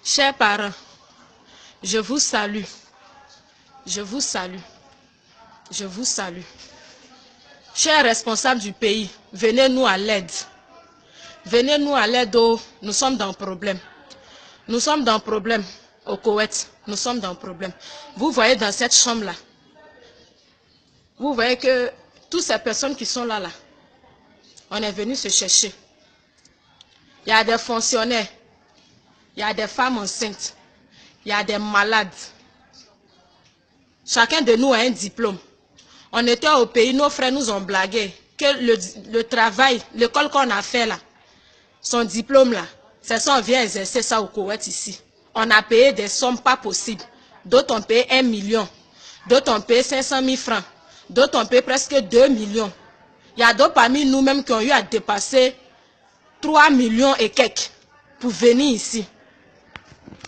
Chers parents, je vous salue. Je vous salue. Je vous salue. Chers responsables du pays, venez-nous à l'aide. Venez-nous à l'aide, nous sommes dans le problème. Nous sommes dans le problème au Koweït. Nous sommes dans le problème. Vous voyez dans cette chambre-là, vous voyez que toutes ces personnes qui sont là, on est venu se chercher. Il y a des fonctionnaires, il y a des femmes enceintes, il y a des malades. Chacun de nous a un diplôme. On était au pays, nos frères nous ont blagué que le travail, l'école qu'on a fait là, son diplôme là, c'est ça, on vient exercer ça au Koweït ici. On a payé des sommes pas possibles. D'autres ont payé 1 million. D'autres ont payé 500 000 francs. D'autres ont payé presque 2 millions. Il y a d'autres parmi nous-mêmes qui ont eu à dépasser 3 millions et quelques pour venir ici.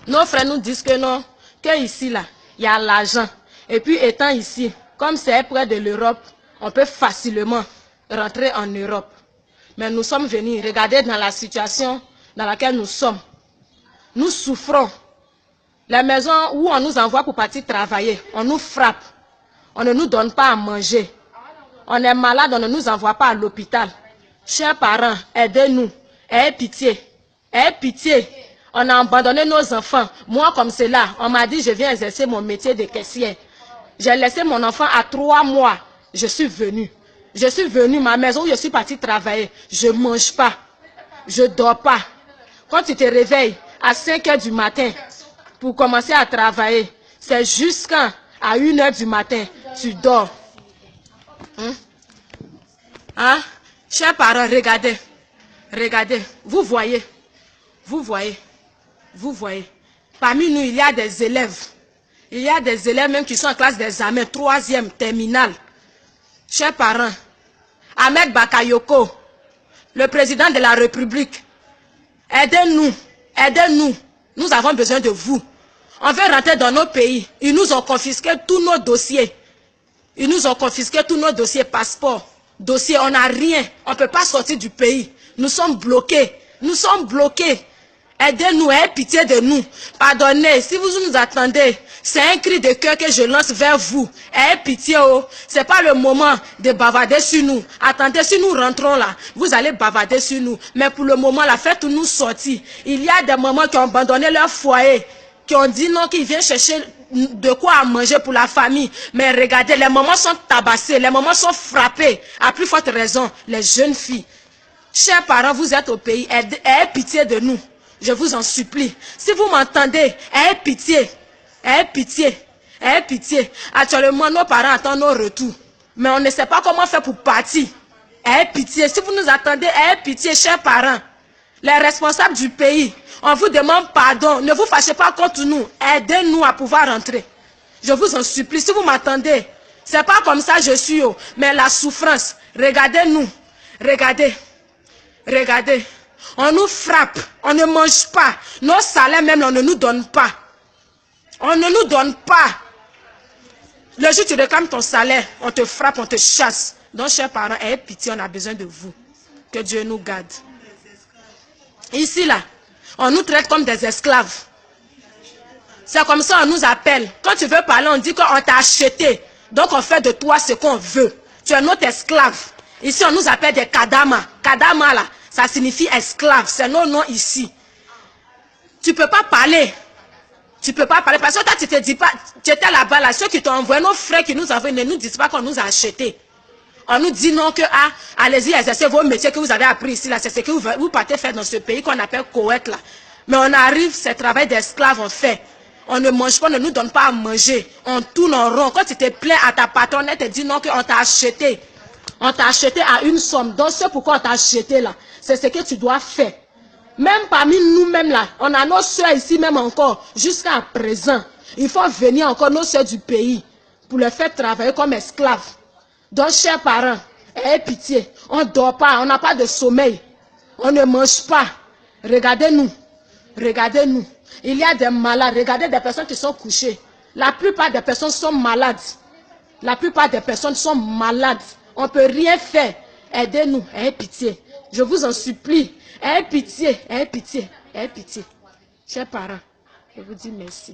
Nos frères nous disent que non, que ici là, il y a l'argent. Et puis étant ici, comme c'est près de l'Europe, on peut facilement rentrer en Europe. Mais nous sommes venus, regardez dans la situation dans laquelle nous sommes. Nous souffrons. Les maisons où on nous envoie pour partir travailler, on nous frappe. On ne nous donne pas à manger. On est malade, on ne nous envoie pas à l'hôpital. Chers parents, aidez-nous. Ayez pitié. Ayez pitié. On a abandonné nos enfants. Moi, comme c'est là, on m'a dit je viens exercer mon métier de caissière. J'ai laissé mon enfant à 3 mois. Je suis venue. Je suis venue, ma maison où je suis partie travailler. Je ne mange pas. Je ne dors pas. Quand tu te réveilles à 5 h du matin pour commencer à travailler, c'est jusqu'à 1 h du matin, tu dors. Hein? Chers parents, regardez. Regardez. Vous voyez. Vous voyez. Vous voyez. Parmi nous, il y a des élèves. Il y a des élèves même qui sont en classe d'examen, 3e, terminale. Chers parents, Ahmed Bakayoko, le président de la République, aidez-nous, aidez-nous. Nous avons besoin de vous. On veut rentrer dans nos pays. Ils nous ont confisqué tous nos dossiers. Ils nous ont confisqué tous nos dossiers, passeports, dossiers. On n'a rien. On ne peut pas sortir du pays. Nous sommes bloqués. Nous sommes bloqués. Aidez-nous, ayez pitié de nous. Pardonnez, si vous nous attendez, c'est un cri de cœur que je lance vers vous. Ayez pitié, oh. Ce n'est pas le moment de bavarder sur nous. Attendez, si nous rentrons là, vous allez bavarder sur nous. Mais pour le moment, la faites-nous sortir. Il y a des mamans qui ont abandonné leur foyer, qui ont dit non, qu'ils viennent chercher de quoi à manger pour la famille. Mais regardez, les mamans sont tabassées, les mamans sont frappées. À plus forte raison, les jeunes filles. Chers parents, vous êtes au pays, ayez pitié de nous. Je vous en supplie. Si vous m'entendez, ayez pitié. Ayez pitié. Ayez pitié. Actuellement, nos parents attendent nos retours. Mais on ne sait pas comment faire pour partir. Ayez pitié. Si vous nous attendez, ayez pitié, chers parents. Les responsables du pays, on vous demande pardon. Ne vous fâchez pas contre nous. Aidez-nous à pouvoir rentrer. Je vous en supplie. Si vous m'entendez, c'est pas comme ça je suis, mais la souffrance. Regardez-nous. Regardez. Regardez. On nous frappe, on ne mange pas. Nos salaires même, on ne nous donne pas. On ne nous donne pas. Le jour où tu réclames ton salaire, on te frappe, on te chasse. Donc, chers parents, ayez pitié, on a besoin de vous. Que Dieu nous garde. Ici, là, on nous traite comme des esclaves. C'est comme ça on nous appelle. Quand tu veux parler, on dit qu'on t'a acheté. Donc, on fait de toi ce qu'on veut. Tu es notre esclave. Ici, on nous appelle des kadama. Kadama, là. Ça signifie esclave, c'est nos noms ici. Tu ne peux pas parler. Tu ne peux pas parler. Parce que toi, tu te dis pas, tu étais là-bas, là, ceux qui t'ont envoyé, nos frères qui nous envoient, ne nous disent pas qu'on nous a achetés. On nous dit non que, allez-y, exercez vos métiers que vous avez appris ici, là. C'est ce que vous partez faire dans ce pays qu'on appelle Koweït, là. Mais on arrive, c'est travail d'esclave, on fait. On ne mange pas, on ne nous donne pas à manger. On tourne en rond. Quand tu te plains à ta patronne, elle te dit non qu'on t'a acheté. On t'a acheté à une somme. Donc, c'est pourquoi on t'a acheté là. C'est ce que tu dois faire. Même parmi nous-mêmes là, on a nos soeurs ici même encore, jusqu'à présent. Il faut venir encore nos soeurs du pays pour les faire travailler comme esclaves. Donc, chers parents, ayez pitié. On ne dort pas, on n'a pas de sommeil. On ne mange pas. Regardez-nous. Regardez-nous. Il y a des malades. Regardez des personnes qui sont couchées. La plupart des personnes sont malades. La plupart des personnes sont malades. On ne peut rien faire. Aidez-nous. Ayez pitié. Je vous en supplie. Ayez pitié. Ayez pitié. Ayez pitié. Chers parents. Je vous dis merci.